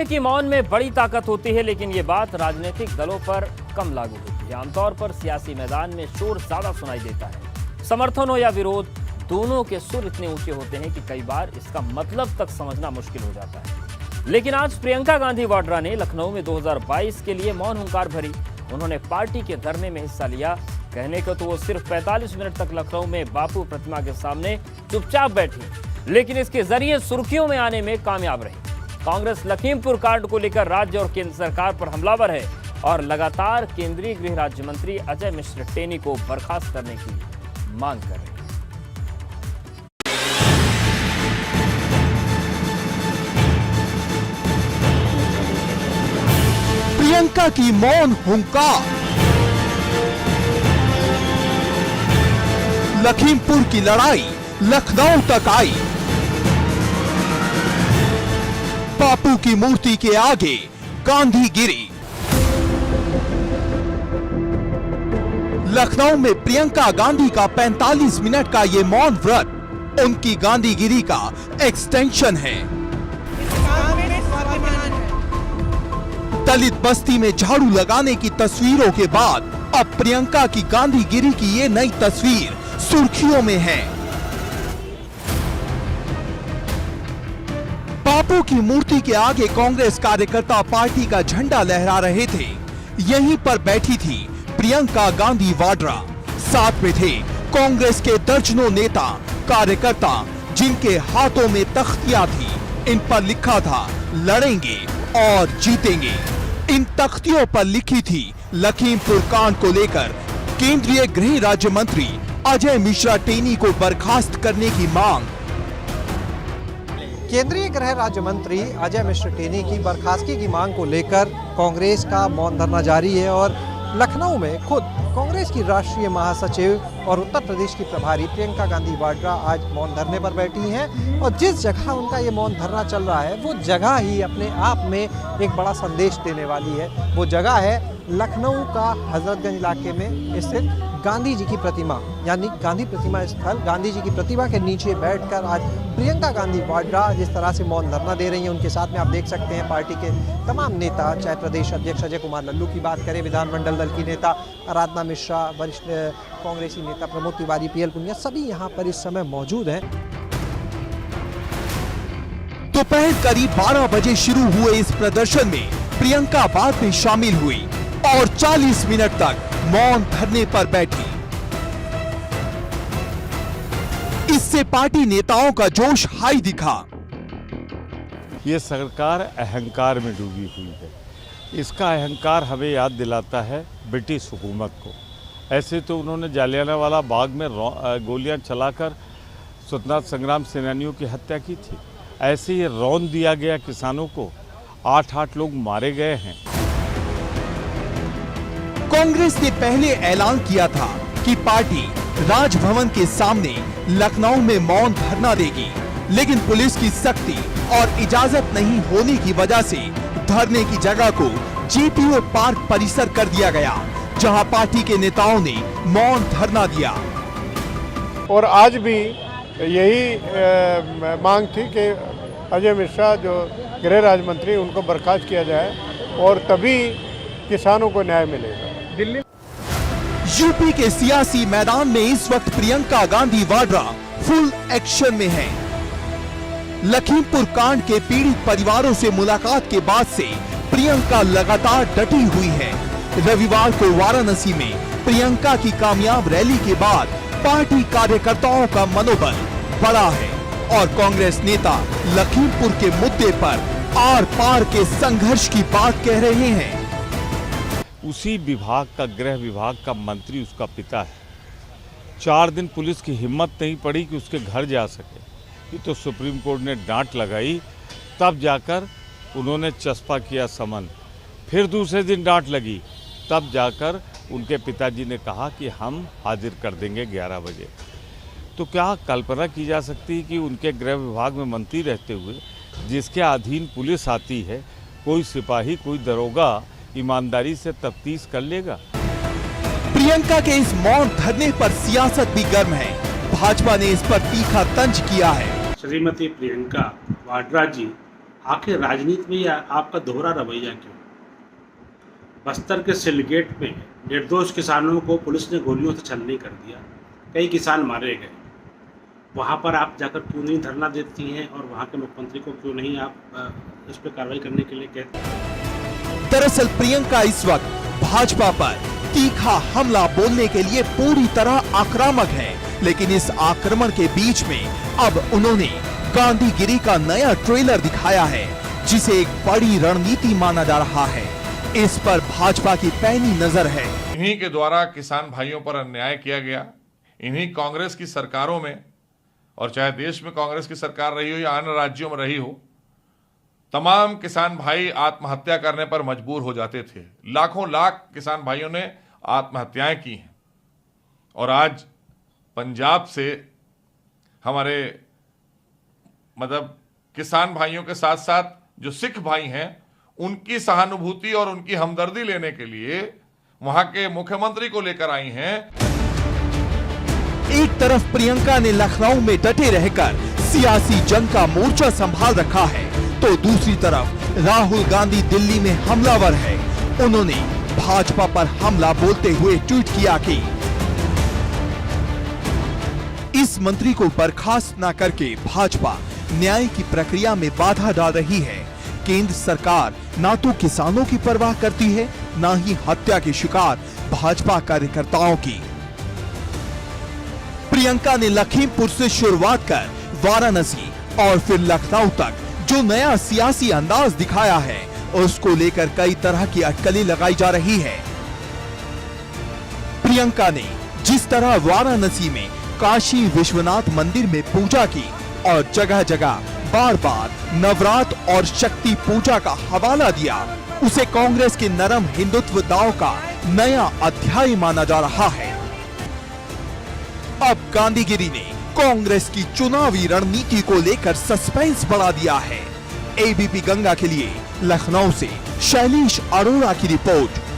कि मौन में बड़ी ताकत होती है, लेकिन ये बात राजनीतिक दलों पर कम लागू होती है। आमतौर पर सियासी मैदान में शोर ज्यादा सुनाई देता है। समर्थन हो या विरोध, दोनों के सुर इतने ऊंचे होते हैं कि कई बार इसका मतलब तक समझना मुश्किल हो जाता है। लेकिन आज प्रियंका गांधी वाड्रा ने लखनऊ में 2022 के लिए मौन हुंकार भरी। उन्होंने पार्टी के धरने में हिस्सा लिया। कहने को तो वो सिर्फ 45 मिनट तक लखनऊ में बापू प्रतिमा के सामने चुपचाप बैठी, लेकिन इसके जरिए सुर्खियों में आने में कामयाब रही। कांग्रेस लखीमपुर कांड को लेकर राज्य और केंद्र सरकार पर हमलावर है और लगातार केंद्रीय गृह राज्य मंत्री अजय मिश्र टेनी को बर्खास्त करने की मांग कर रही है। प्रियंका की मौन हुंकार, लखीमपुर की लड़ाई लखनऊ तक आई। बापू की मूर्ति के आगे गांधी गिरी। लखनऊ में प्रियंका गांधी का 45 मिनट का ये मौन व्रत उनकी गांधीगिरी का एक्सटेंशन है। दलित बस्ती में झाड़ू लगाने की तस्वीरों के बाद अब प्रियंका की गांधीगिरी की ये नई तस्वीर सुर्खियों में है। बापू की मूर्ति के आगे कांग्रेस कार्यकर्ता पार्टी का झंडा लहरा रहे थे। यहीं पर बैठी थी प्रियंका गांधी वाड्रा। साथ में थे कांग्रेस के दर्जनों नेता कार्यकर्ता, जिनके हाथों में तख्तियां थी। इन पर लिखा था लड़ेंगे और जीतेंगे। इन तख्तियों पर लिखी थी लखीमपुर कांड को लेकर केंद्रीय गृह राज्य मंत्री अजय मिश्रा टेनी को बर्खास्त करने की मांग। केंद्रीय गृह राज्य मंत्री अजय मिश्र टेनी की बर्खास्तगी की मांग को लेकर कांग्रेस का मौन धरना जारी है और लखनऊ में खुद कांग्रेस की राष्ट्रीय महासचिव और उत्तर प्रदेश की प्रभारी प्रियंका गांधी वाड्रा आज मौन धरने पर बैठी हैं। और जिस जगह उनका ये मौन धरना चल रहा है वो जगह ही अपने आप में एक बड़ा संदेश देने वाली है। वो जगह है लखनऊ का हजरतगंज इलाके में स्थित गांधी जी की प्रतिमा, यानी गांधी प्रतिमा स्थल। गांधी जी की प्रतिमा के नीचे बैठकर आज प्रियंका गांधी वाड्रा जिस तरह से मौन धरना दे रही हैं, उनके साथ में आप देख सकते हैं पार्टी के तमाम नेता, चाहे प्रदेश अध्यक्ष अजय कुमार लल्लू की बात करें, विधानमंडल दल की नेता आराधना मिश्रा, वरिष्ठ कांग्रेसी नेता प्रमोद तिवारी, पीएल पुनिया, सभी यहाँ पर इस समय मौजूद हैं। दोपहर करीब 12 बजे शुरू हुए इस प्रदर्शन में प्रियंका बाद में शामिल हुई और 40 मिनट तक मौन धरने पर बैठी। इससे पार्टी नेताओं का जोश हाई दिखा। ये सरकार अहंकार में डूबी हुई है। इसका अहंकार हमें याद दिलाता है ब्रिटिश हुकूमत को। ऐसे तो उन्होंने जालियांवाला बाग में गोलियां चलाकर स्वतंत्रता संग्राम सेनानियों की हत्या की थी। ऐसे ही रौंद दिया गया किसानों को, 8 लोग मारे गए हैं। कांग्रेस ने पहले ऐलान किया था कि पार्टी राजभवन के सामने लखनऊ में मौन धरना देगी, लेकिन पुलिस की सख्ती और इजाजत नहीं होने की वजह से धरने की जगह को जेपीओ पार्क परिसर कर दिया गया, जहां पार्टी के नेताओं ने मौन धरना दिया। और आज भी यही मांग थी कि अजय मिश्रा जो गृह राज्य मंत्री, उनको बर्खास्त किया जाए और तभी किसानों को न्याय मिलेगा। दिल्ली यूपी के सियासी मैदान में इस वक्त प्रियंका गांधी वाड्रा फुल एक्शन में है। लखीमपुर कांड के पीड़ित परिवारों से मुलाकात के बाद से प्रियंका लगातार डटी हुई है। रविवार को वाराणसी में प्रियंका की कामयाब रैली के बाद पार्टी कार्यकर्ताओं का मनोबल बढ़ा है और कांग्रेस नेता लखीमपुर के मुद्दे पर आर पार के संघर्ष की बात कह रहे हैं। उसी विभाग का, गृह विभाग का मंत्री उसका पिता है। 4 दिन पुलिस की हिम्मत नहीं पड़ी कि उसके घर जा सके। ये तो सुप्रीम कोर्ट ने डांट लगाई, तब जाकर उन्होंने चस्पा किया समन। फिर दूसरे दिन डांट लगी, तब जाकर उनके पिताजी ने कहा कि हम हाजिर कर देंगे 11 बजे। तो क्या कल्पना की जा सकती है कि उनके गृह विभाग में मंत्री रहते हुए, जिसके अधीन पुलिस आती है, कोई सिपाही, कोई दरोगा ईमानदारी से तफ्तीश कर लेगा? प्रियंका के इस मौन धरने पर सियासत भी गर्म है। भाजपा ने इस पर तीखा तंज किया है। श्रीमती प्रियंका वाड्रा जी आखिर राजनीति में आपका दोहरा रवैया क्यों? बस्तर के सिलगेट में निर्दोष किसानों को पुलिस ने गोलियों से छलनी कर दिया, कई किसान मारे गए। वहाँ पर आप जाकर क्यों नहीं धरना देती हैं और वहाँ के मुख्यमंत्री को क्यों नहीं आप इस पर कार्रवाई करने के लिए कहते हैं? दरअसल प्रियंका इस वक्त भाजपा पर तीखा हमला बोलने के लिए पूरी तरह आक्रामक है, लेकिन इस आक्रमण के बीच में अब उन्होंने गांधीगिरी का नया ट्रेलर दिखाया है, जिसे एक बड़ी रणनीति माना जा रहा है। इस पर भाजपा की पैनी नजर है। इन्हीं के द्वारा किसान भाइयों पर अन्याय किया गया, इन्हीं कांग्रेस की सरकारों में, और चाहे देश में कांग्रेस की सरकार रही हो या अन्य राज्यों में रही हो, तमाम किसान भाई आत्महत्या करने पर मजबूर हो जाते थे। लाखों लाख किसान भाइयों ने आत्महत्याएं की हैं। और आज पंजाब से हमारे किसान भाइयों के साथ साथ जो सिख भाई हैं, उनकी सहानुभूति और उनकी हमदर्दी लेने के लिए वहां के मुख्यमंत्री को लेकर आई हैं। एक तरफ प्रियंका ने लखनऊ में डटे रहकर सियासी जंग का मोर्चा संभाल रखा है, तो दूसरी तरफ राहुल गांधी दिल्ली में हमलावर है। उन्होंने भाजपा पर हमला बोलते हुए ट्वीट किया कि इस मंत्री को बर्खास्त न करके भाजपा न्याय की प्रक्रिया में बाधा डाल रही है। केंद्र सरकार ना तो किसानों की परवाह करती है, ना ही हत्या के शिकार भाजपा कार्यकर्ताओं की। प्रियंका ने लखीमपुर से शुरुआत कर वाराणसी और फिर लखनऊ तक जो नया सियासी अंदाज दिखाया है, उसको लेकर कई तरह की अटकलें लगाई जा रही है। प्रियंका ने जिस तरह वाराणसी में काशी विश्वनाथ मंदिर में पूजा की और जगह जगह बार बार नवरात्र और शक्ति पूजा का हवाला दिया, उसे कांग्रेस के नरम हिंदुत्व दांव का नया अध्याय माना जा रहा है। अब गांधीगिरी ने कांग्रेस की चुनावी रणनीति को लेकर सस्पेंस बढ़ा दिया है। एबीपी गंगा के लिए लखनऊ से शैलेश अरोड़ा की रिपोर्ट।